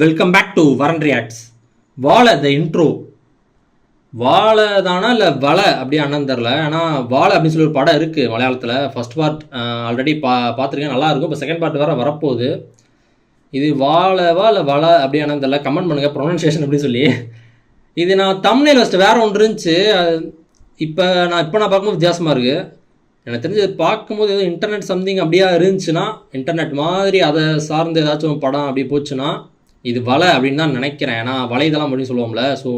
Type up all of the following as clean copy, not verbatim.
Welcome back to வரன் reacts. வாழை த intro வாழை தானா இல்லை வலை அப்படி அண்ணன் தெரில. ஆனால் வாழை அப்படின்னு சொல்லி ஒரு படம் இருக்குது மலையாளத்தில். ஃபர்ஸ்ட் பார்ட் ஆல்ரெடி பார்த்துருக்கேன், நல்லாயிருக்கும். இப்போ செகண்ட் பார்ட் வேறு வரப்போகுது. இது வாழைவா இல்லை வலை அப்படி அண்ணன் தெரில, கமெண்ட் பண்ணுங்கள் ப்ரொனன்சியேஷன் அப்படின்னு சொல்லி. இது நான் தம்ப்நெயில் ஃபஸ்ட்டு வேறு ஒன்று இருந்துச்சு. இப்போ நான் பார்க்கும்போது வித்தியாசமாக இருக்குது. எனக்கு தெரிஞ்சு பார்க்கும்போது எதுவும் இன்டர்நெட் சம்திங் அப்படியா இருந்துச்சுன்னா, இன்டர்நெட் மாதிரி அதை சார்ந்து ஏதாச்சும் படம் அப்படி போச்சுன்னா இது வலை அப்படின்னு தான் நினைக்கிறேன். ஏன்னா வலைதளம் அப்படின்னு சொல்லுவோம்ல. ஸோ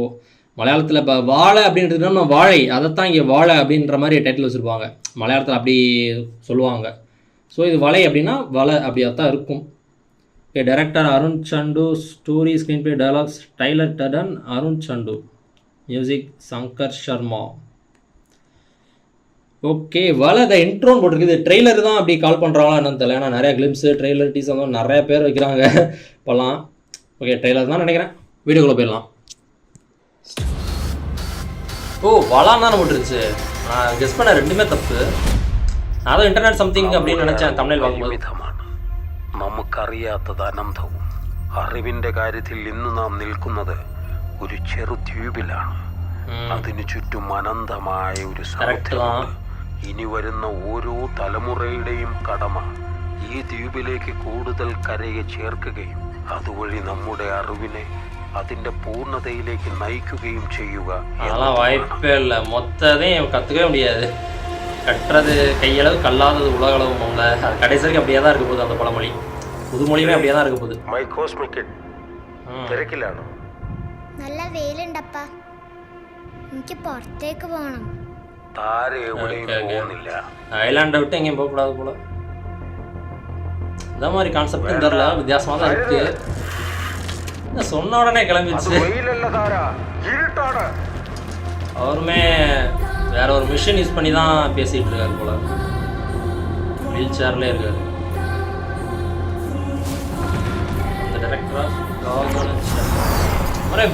மலையாளத்தில் இப்போ வாழை அப்படின்றது நம்ம வாழை, அதைத்தான் இங்கே வாழை அப்படின்ற மாதிரி டைட்டில் வச்சுருப்பாங்க மலையாளத்தில், அப்படி சொல்லுவாங்க. ஸோ இது வலை அப்படின்னா வலை அப்படியாக தான் இருக்கும். Okay, director Arun Chandu, story screenplay dialogues Tyler Durden, Arun Chandu, music Shankar Sharma. Okay, வலை த இன்ட்ரோன்னு போட்டிருக்குது. ட்ரெய்லர் தான் அப்படி கால் பண்ணுறாங்களா என்னன்னு தெரியல. ஏன்னா நிறையா கிளிம்ஸு ட்ரெய்லர் டீசர் தான் நிறைய பேர் வைக்கிறாங்க இப்போல்லாம். ஓகே, ட்ரெய்லர் தான் நினைக்கிறேன். வீடியோக்குள்ளே போயிடலாம். ஓ, வலான்னு தான் போட்டுருச்சு. நான் கெஸ் பண்ண ரெண்டுமே தப்பு. நான் தான் இன்டர்நெட் சம்திங் அப்படின்னு நினச்சேன் തമിഴിൽ பார்க்கும்போது. നമുക്കറിയാത്തത് അനന്തവും. അറിവിന്റെ കാര്യത്തിൽ ഇന്ന് നാം നിൽക്കുന്നത് ഒരു ചെറു ദ്വീപിലാണ്. അതിനു ചുറ്റും അനന്തമായ ഒരു സമുദ്രമുണ്ട്. ഇനി വരുന്ന ഓരോ തലമുറയുടെയും കടമ ഈ ദ്വീപിലേക്ക് കൂടുതൽ കരയെ ചേർക്കുകയും അതുവഴി നമ്മുടെ അറിവിനെ അതിന്റെ പൂർണ്ണതയിലേക്ക് നയിക്കുകയും ചെയ്യുക. அதெல்லாம் வாய்ப்பே இல்லை. மொத்தத்தையும் கற்றுக்கவே முடியாது. கட்டுறது கையளவு கல்லாதது உலகளவு போல. அது கடைசிக்கு அப்படியே தான் இருக்க போகுது. அந்த பழமொழி புதுமொழியுமே அப்படியே தான் இருக்க போகுது. മൈ കോസ്മിക് തിരക്കിലാണ്. നല്ല വെയിലുണ്ടപ്പാ, എനിക്ക് പുറത്തേക്ക് പോകണം. താര എവിടെയും പോകുന്നില്ല. ஐலாண்டை விட்டு எங்கேயும் போகக்கூடாது போல. இந்த மாதிரி கான்செப்டும் தெரியல, வித்தியாசமாக தான் இருக்கு. சொன்ன உடனே கிளம்பிடுச்சு. அவருமே வேற ஒரு மிஷின் யூஸ் பண்ணி தான் பேசிட்டு இருக்காரு போல. வீல் சேர்ல இருக்காரு. அந்த டைரக்டரா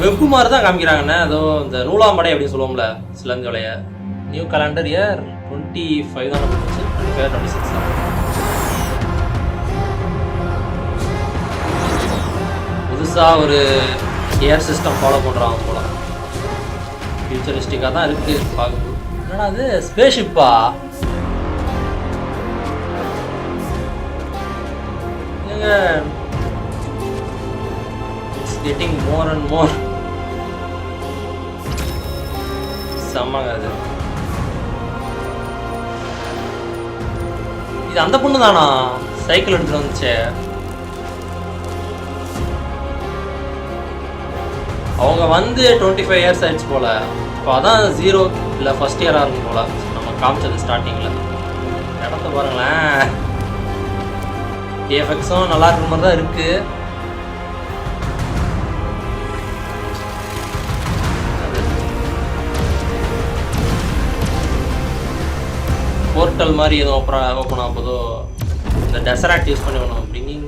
வெப் மாதிரி தான் காமிக்கிறாங்கண்ணே. ஏதோ இந்த நூலாம்படை அப்படின்னு சொல்லுவோம்ல, சிலந்தி வலைய. நியூ கலண்டர் இயர் 25 தான் போட்டுச்சு, 26 தான். புதுசாக ஒரு ஏர் சிஸ்டம் ஃபாலோ பண்ணுறாங்க போல. ஃபியூச்சரிஸ்டிக்காக தான் இருக்குது பார்க்கும்போது. என்னடா அது ஸ்பேஸ்ஷிப்பா? ஏங்க it's getting more and more. செம்மங்க அது. இது அந்த பொண்ணு தானா சைக்கிள் எடுத்துகிட்டு வந்துச்சு? அவங்க வந்து 25 இயர்ஸ் ஆயிடுச்சு போல். இப்போ அதான் 0 இல்லை ஃபஸ்ட் இயராக இருக்கும் போல் நம்ம காமிச்சது ஸ்டார்டிங்கில். இடத்த பாருங்களேன், ஏஎஃப்எக்ஸும் நல்லா இருக்கிற மாதிரி தான் இருக்குது. போர்ட்டல் மாதிரி எதுவும் ஓப்பன் ஆகுதோ. இந்த டெசராக்ட் யூஸ் பண்ணி ஒன்று bringing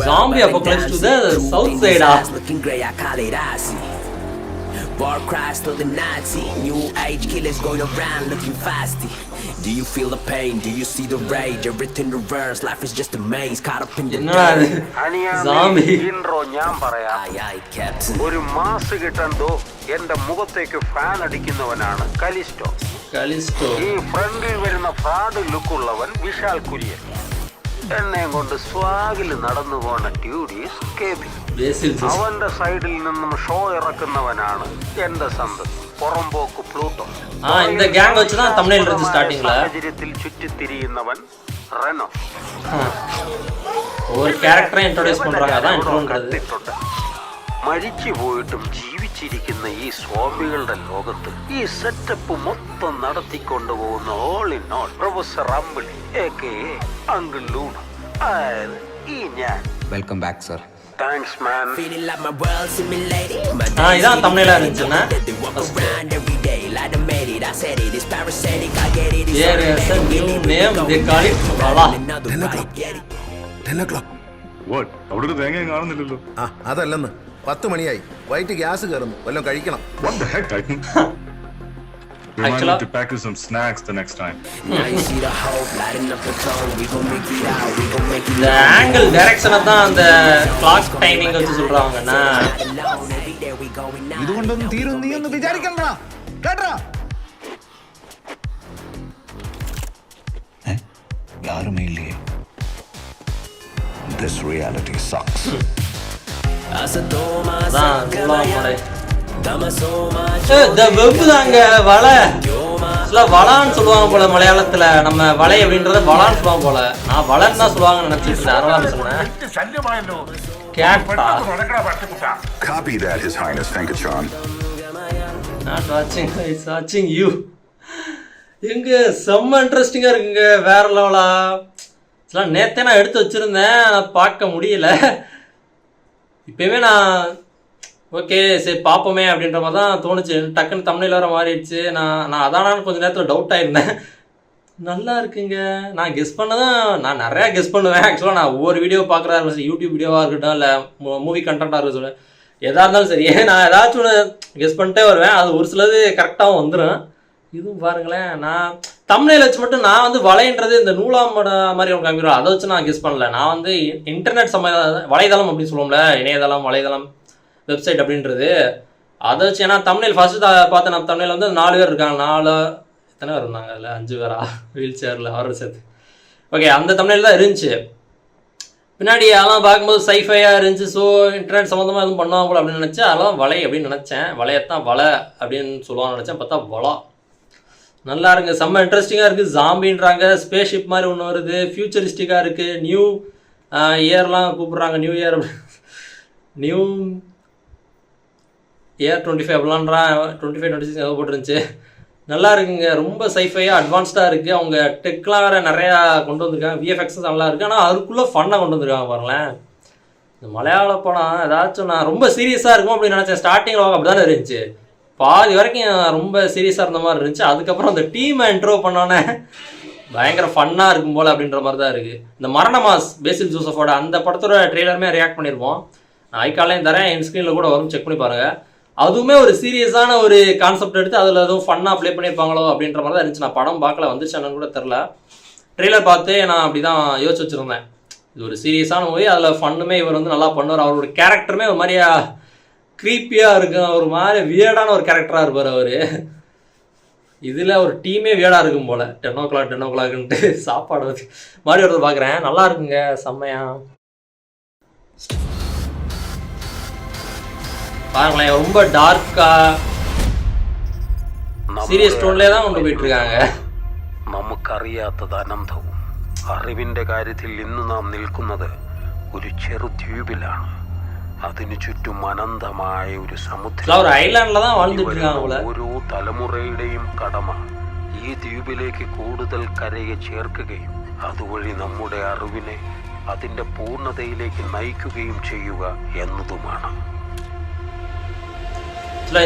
zombie apocalypse to the south side. Looking grey, I call it icy. War cries to the Nazi. New age killers going around looking fasty. Do you feel the pain? Do you see the rage? Everything reverse. Life is just a maze caught up in the zombie intro. ഞാൻ പറയാം, ഒരു mass കിട്ടണ്ടോ എന്റെ മുഖത്തേക്ക് fan അടിക്കുന്നവനാണ് കലിസ്റ്റോ. ഈ ഫ്രണ്ടിൽ വരുന്ന fraud ലുക്കുള്ളവൻ Vishal Kurian. എന്നെയും കൊണ്ട് സ്വാഗിൽ നടന്നു പോണ ട്യൂഡീസ് കേബി. അവന്റെ സൈഡിൽ നിന്നും ഷോ ഇറക്കുന്നവനാണ് എന്റെ സന്തതി പുറമ്പോക്ക് പ്ലൂട്ടോ. സാഹചര്യത്തിൽ ചുറ്റിത്തിരിയുന്നവൻ റെനോ. മരിച്ചു പോയിട്ടും ജീവിച്ചിരിക്കുന്ന ഈ സ്വാമികളുടെ ലോകത്ത് ഈ സെറ്റപ്പ് മൊത്തം നടത്തിക്കൊണ്ടുപോകുന്ന all in all professor Ambili AKA uncle Luna. ഈ ഞാൻ. Welcome back sir. Thanks man. feeling like my world simulated. இதான் தம்ப்நெயிலா இருந்துச்சுன்னா every day like I made it. I said it is parasitic. I get it. There is a new name they call it Vala. 10 o'clock. What? അവിടെ ഒരു തേങ്ങയും കാണുന്നില്ലല്ലോ. അതല്ലെന്ന് 10 മണിയായി. White gas കയറുന്നു, വല്ലതും കഴിക്കണം. What the heck? Remind Actually- me to pack you some snacks the next time. Now you see the hope lighting up the tone. We gon' make it out. We gon' make it இந்த angle டைரக்ஷனை தான் அந்த clock timing வச்சு சொல்றாங்கன்னா alone. Every day we going out. ഇതുകൊണ്ടൊന്നും തീരും നീ ഒന്ന് വിചാരിക്കണ്ട കേട്ടാ யாருமே இல்லையே This reality sucks. Asatoma தான் சொல்லுவாங்க Damasoma இந்த வெப்பு தாங்க வலை வளான்னு சொல்லுவாங்க போல மலையாளத்துல. நம்ம வலை அப்படின்றத வளான்னு சொல்லுவாங்க போல. நான் வளைன்னு தான் சொல்லுவாங்கன்னு நினைச்சிட்டு இருந்தேன். அறவான்னு சொன்னேன். கேட்டா Copy that, His Highness Venkatron. Not வாட்சிங், இட்ஸ் வாட்சிங் யூ. எங்க செம்ம இன்ட்ரெஸ்டிங்கா இருக்குங்க, வேற லெவலா. இதெல்லாம் நேத்தே நான் எடுத்து வச்சிருந்தேன், நான் பார்க்க முடியல. இப்பயுமே நான் ஓகே சரி பார்ப்போமே அப்படின்ற மாதிரி தான் தோணுச்சு. டக்குன்னு தமிழில் வர மாறிடுச்சு. நான் அதானான்னு கொஞ்சம் நேரத்தில் டவுட் ஆயிருந்தேன். நல்லா இருக்குங்க. நான் கெஸ் பண்ணதான், நான் நிறையா கெஸ் பண்ணுவேன். ஆக்சுவலாக நான் ஒவ்வொரு வீடியோ பார்க்குறதா இருக்கட்டும், யூடியூப் வீடியோவாக இருக்கட்டும், இல்லை மூவி கண்டென்ட்டாக இருக்கட்டும், சொல்லுவேன் எதாக இருந்தாலும் சரி நான் ஏதாச்சும் ஒன்று கெஸ் பண்ணிட்டே வருவேன். அது ஒரு சிலது கரெக்டாகவும் வந்துடும். இதுவும் பாருங்களேன், நான் தமிழில் வச்சு மட்டும் நான் வந்து வலைன்றது இந்த நூலாமட மாதிரி ஒரு காமிக்கிறோம், அதை வச்சு நான் கெஸ் பண்ணல. நான் வந்து இன்டர்நெட் வலைதளம் அப்படின்னு சொல்லுவோம்ல, இணையதளம், வலைதளம், வெப்சைட் அப்படின்றது அதை வச்சு. ஏன்னா தமிழில் ஃபஸ்ட்டு பார்த்தேன், நம்ம தமிழில் வந்து 4 பேர் இருக்காங்க. 4 எத்தனை பேர் இருந்தாங்க அதில்? 5 பேரா வீல் சேரில் அவரோட சேர்த்து. ஓகே, அந்த தமிழில் தான் இருந்துச்சு. பின்னாடி அதெல்லாம் பார்க்கும்போது சைஃபையாக இருந்துச்சு. ஸோ இன்டர்நெட் சம்மந்தமாக எதுவும் பண்ணுவாங்க போல அப்படின்னு நினச்சேன். அதெல்லாம் வலை அப்படின்னு நினச்சேன். வலையத்தான் வலை அப்படின்னு சொல்லுவான்னு நினச்சேன். பார்த்தா வலா. நல்லா இருங்க, செம்ம இன்ட்ரெஸ்டிங்காக இருக்குது. ஜாம்பின்றாங்க, ஸ்பேஸ் ஷிப் மாதிரி ஒன்று வருது, ஃபியூச்சரிஸ்டிக்காக இருக்குது. நியூ இயர்லாம் கூப்பிட்றாங்க, நியூ இயர், நியூ இயர் 25 அப்படிலான்றான். 25, 26 எவ்வளோ போட்டுருந்துச்சு. நல்லா இருக்குங்க, ரொம்ப சைஃபையாக அட்வான்ஸ்டாக இருக்குது. அவங்க டெக்லாம் வேறு நிறையா கொண்டு வந்திருக்காங்க. விஎஃப்எக்ஸும் நல்லா இருக்குது. ஆனால் அதுக்குள்ளே ஃபன்னாக கொண்டு வந்திருக்காங்க பாருங்களேன். இந்த மலையாள படம் ஏதாச்சும் நான் ரொம்ப சீரியஸாக இருக்கும் அப்படின்னு நினச்சேன். ஸ்டார்டிங்கில் அப்படி தானே இருந்துச்சு, பாதி வரைக்கும் ரொம்ப சீரியஸாக இருந்த மாதிரி இருந்துச்சு. அதுக்கப்புறம் அந்த டீமை இன்ட்ரோ பண்ணோன்னே பயங்கர ஃபன்னாக இருக்கும் போல் அப்படின்ற மாதிரி தான் இருக்குது. இந்த மரண மாஸ் பேசில் ஜோசஃபோட அந்த படத்தோட ட்ரெய்லருமே ரியாக்ட் பண்ணியிருப்போம். நான் ஐக்காலையும் தரேன், என் ஸ்க்ரீனில் கூட வரும், செக் பண்ணி பாருங்கள். அதுவுமே ஒரு சீரியஸான ஒரு கான்செப்ட் எடுத்து அதில் எதுவும் ஃபன்னாக ப்ளே பண்ணியிருப்பாங்களோ அப்படின்ற மாதிரி தான் இருந்துச்சு. நான் படம் பார்க்கல, வந்துச்சு என்னன்னு கூட தெரில. ட்ரெய்லர் பார்த்து நான் அப்படி தான் யோசிச்சு வச்சுருந்தேன். இது ஒரு சீரியஸான மூவி, அதில் ஃபன்னுமே இவர் வந்து நல்லா பண்ணுவார். அவரோட கேரக்டருமே ஒரு மாதிரியா க்ரீப்பியாக இருக்கும், ஒரு மாதிரி வியர்டான ஒரு கேரக்டராக இருப்பார் அவர். இதில் ஒரு டீமே வியர்டாக இருக்கும் போல். 10 o'clockன்ட்டு சாப்பாடு வச்சு மாதிரி ஒருத்தர் பார்க்குறேன். நல்லா இருக்குங்க, செம்மையா. பாருங்களேன், ரொம்ப டார்க்காக സീരിയസ് ടോണിലേ தான் கொண்டு പോയിട്ട് இருக்காங்க. നമുക്കറിയാത്തത് അനന്തവും. അറിവിന്റെ കാര്യത്തിൽ ഇന്ന് നാം നിൽക്കുന്നത് ഒരു ചെറു ദ്വീപിലാണ്. അതിനു ചുറ്റും അനന്തമായ ഒരു സമുദ്രം. ഒരു ഐലാൻഡിൽ தான் வாழ்ந்துட்டு இருக்காங்க. ഓരോ തലമുറയുടെയും കടമ ഈ ദ്വീപിലേക്ക് കൂടുതൽ കരയെ ചേർക്കുകയും അതുവഴി നമ്മുടെ അറിവിനെ അതിന്റെ പൂർണ്ണതയിലേക്ക് നയിക്കുകയും ചെയ്യുക എന്നതുമാണ്.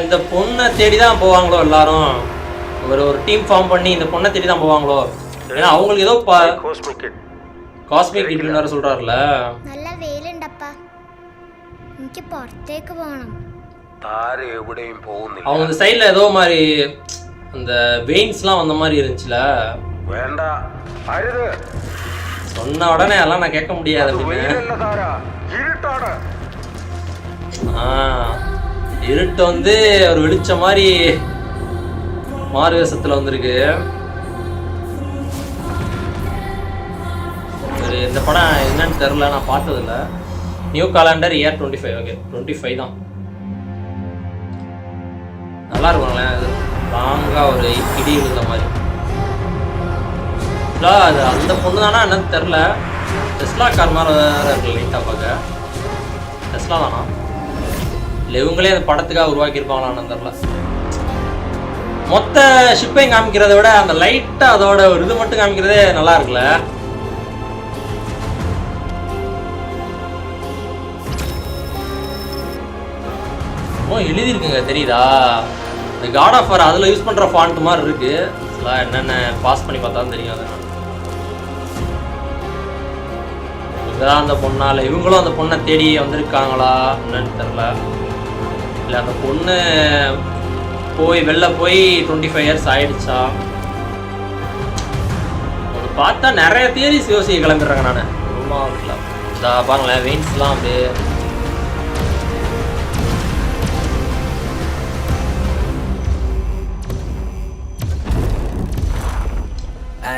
இந்த பொண்ணை தேடி தான் போவாங்களோ எல்லாரும்? ஒரு டீம் ஃபார்ம் பண்ணி இந்த பொண்ணை தேடி தான் போவாங்களோ? ஏன்னா அவங்களுக்கு ஏதோ காஸ்மிக் கிட்னு வேற சொல்றாருல. நல்ல வெயிலுண்டப்பா, എനിക്ക് പുറത്തേക്ക് പോകണം. താരെ എവിടെയും പോകുന്നില്ല. அவங்க இந்த சைடுல ஏதோ மாதிரி அந்த வெயின்ஸ்லாம் வந்த மாதிரி இருந்துச்சுல. വേണ്ട, അരുത്. சொன்ன உடனே எல்லாம் நான் கேட்க முடியாது. ഇരുട്ടാണ്. இருட்டு வந்து ஒரு வெளிச்ச மாதிரி மாறு வேஷத்துல வந்திருக்கு. இந்த படம் என்னன்னு தெரியல, நான் பார்த்ததில்ல. New calendar year 25. ஓகே 25 தான். நல்லா இருக்கும்ல, லாங்கா ஒரு இடி விழுந்த மாதிரி. அது அந்த பொண்ணு தானா என்னன்னு தெரில. டெஸ்லா கார் மாதிரி இருக்கு லைட்டாக பார்க்க. டெஸ்லா தானா இல்லை இவங்களே அந்த படத்துக்காக உருவாக்கியிருப்பாங்களான்னு தெரில. மொத்த ஷிப்பையும் காமிக்கிறத விட அந்த லைட்டாக அதோட ஒரு இது மட்டும் காமிக்கிறதே நல்லா இருக்குல்ல. எழுதிருக்குங்க தெரியுதா? இந்த காட் ஆஃப் வார் அதில் யூஸ் பண்ணுற ஃபாண்ட் மாதிரி இருக்கு. என்னென்ன பாஸ் பண்ணி பார்த்தாலும் தெரியும். அது இவங்கதான் அந்த பொண்ணா இல்லை இவங்களும் அந்த பொண்ணை தேடி வந்திருக்காங்களா என்னன்னு தெரில. இல்லை அந்த பொண்ணு போய் வெளில போய் 25 இயர்ஸ் ஆயிடுச்சா? அது பார்த்தா நிறைய தியரிஸ் யோசிக்க கிளம்பிடுறாங்க. நான் ரொம்ப பாருங்களேன், வெயின்ஸ்லாம் அப்படியே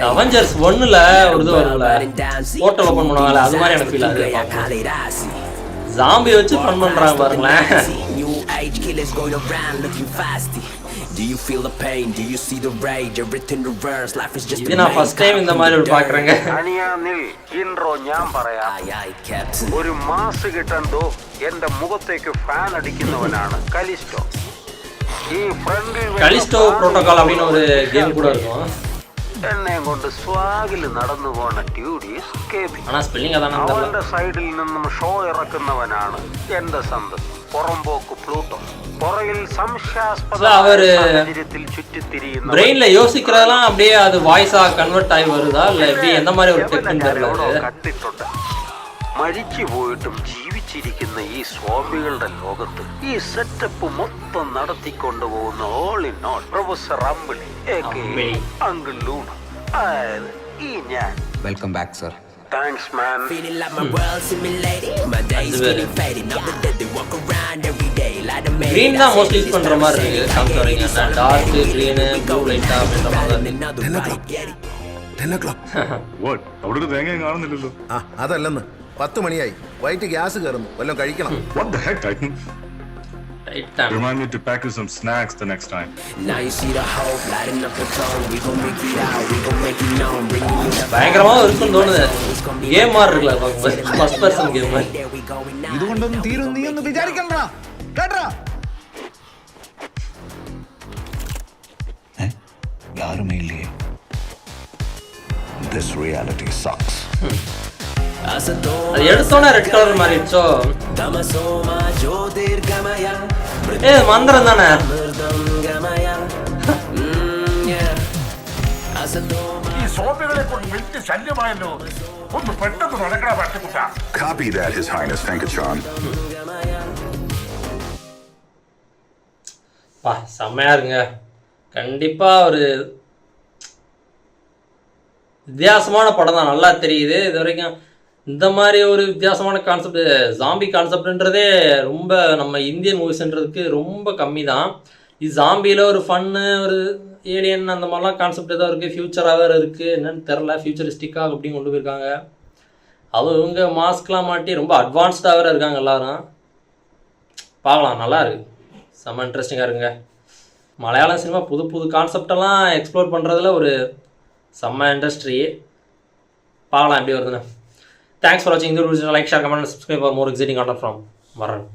அவெஞ்சர்ஸ் 1ல ஒரு இது வரும்ல, போர்ட்டல் ஓபன் பண்ணுவாங்கல்ல, அது மாதிரி எனக்கு ஃபீல் ஆகுது. ஜாம்பி வச்சு ஃபன் பண்றாங்க பாருங்களேன். இது நான் ஃபர்ஸ்ட் டைம் இந்த மாதிரி ஒரு பாக்குறேங்க. ഇൻട്രോ ഞാൻ പറയാം. ഒരു മാസ് കിട്ടണ്ടോ എന്റെ മുഖത്തേക്ക് ഫാൻ അടിക്കുന്നവനാണ് കലിസ്റ്റോ. ഈ ഫ്രണ്ടിൽ கலிஸ்டோ புரோட்டோகால் அப்படின்னு ஒரு கேம் கூட இருக்கும். എന്നെ കൊണ്ട് സ്വാഗിൽ നടന്നു പോണ ട്യൂഡീസ് കേബി. ஆனா ஸ்பெல்லிங் அதானே അവന്റെ സൈഡിൽ നിന്നും ഷോ ഇറക്കുന്നവനാണ് എന്റെ സന്ത് പുറമ്പോക്ക് പ്ലൂട്ടോ. പുറകിൽ സംശയാസ്പദ സാഹചര്യത്തിൽ ചുറ്റിത്തിരിയുന്ന பிரெயின்ல யோசிக்கிறதெல்லாம் அப்படியே அது வாய்ஸா கன்வெர்ட் ஆகி வருதா இல்ல எப்படி எந்த மாதிரி ஒரு டெக்னிக் தெரியல. കണ്ടിട്ടുണ്ട്. മരിച്ചു പോയിട്ടും ജീവിച്ചിരിക്കുന്ന ഈ സ്വാമികളുടെ ലോകത്ത് ഈ സെറ്റപ്പ് മൊത്തം നടത്തിക്കൊണ്ടുപോകുന്ന all in all professor Ambili uncle Luna, അതായത് ഈ ഞാൻ. Welcome back sir. Thanks man. Green தான் மோஸ்ட்லி யூஸ் பண்ற மாதிரி இருக்கு. காமிச்சவங்க டார்க் கிரீன் ப்ளூ லைட் அப்படின்ற மாதிரி. 10 o'clock. What? അവിടെ തേങ്ങ കാണുന്നില്ലല്ലോ. അതല്ലെന്ന് 10 മണിയായി. വൈറ്റ് ഗ്യാസ് കയറുന്നു, വല്ലതും കഴിക്കണം. What the heck, Titan? Titan. Remind me to pack you some snacks the next time. Now you see the hope lighting up the tone. We gon' make it out, we gon' make it known. Bring you the பயங்கரமா இருக்குன்னு தோணுது. Game மாதிரி இருக்குல்ல, first person game. ഇതുകൊണ്ടൊന്നും തീരും നീ ഒന്ന് വിചാരിക്കണ്ട. കേട്ടോ? யாருமே இல்லையே. This reality sucks. அது எடுத்தோன்னே ரெட் கலர் மாறிடுச்சோ. மந்திரம் தானே. Copy that, His Highness Venkatron. பா செம்மையா இருங்க. கண்டிப்பா ஒரு வித்தியாசமான படம் தான், நல்லா தெரியுது. இது வரைக்கும் இந்த மாதிரி ஒரு வித்தியாசமான கான்செப்ட், ஜாம்பி கான்செப்ட்ன்றதே ரொம்ப நம்ம இந்தியன் மூவிஸ்ன்றதுக்கு ரொம்ப கம்மி தான். இது ஜாம்பியில் ஒரு ஃபன்னு, ஒரு ஏலியன் அந்த மாதிரிலாம் கான்செப்ட் ஏதோ இருக்குது. ஃப்யூச்சராக வேறு இருக்குது, என்னென்னு தெரில. ஃப்யூச்சரிஸ்டிக்காக அப்படின்னு கொண்டு போயிருக்காங்க. அவங்க மாஸ்க்லாம் மாட்டி ரொம்ப அட்வான்ஸ்டாக வேறு இருக்காங்க எல்லோரும். பார்க்கலாம், நல்லா இருக்குது, செம்ம இன்ட்ரெஸ்டிங்காக இருக்குங்க. மலையாள சினிமா புது புது கான்செப்டெல்லாம் எக்ஸ்ப்ளோர் பண்ணுறதுல ஒரு செம்ம இண்டஸ்ட்ரி. பார்க்கலாம் எப்படி வருதுன்னு. தேங்க்ஸ் ஃபார் வாட்சிங். இந்த video like, share, comment, subscribe for more exciting content from வரன்.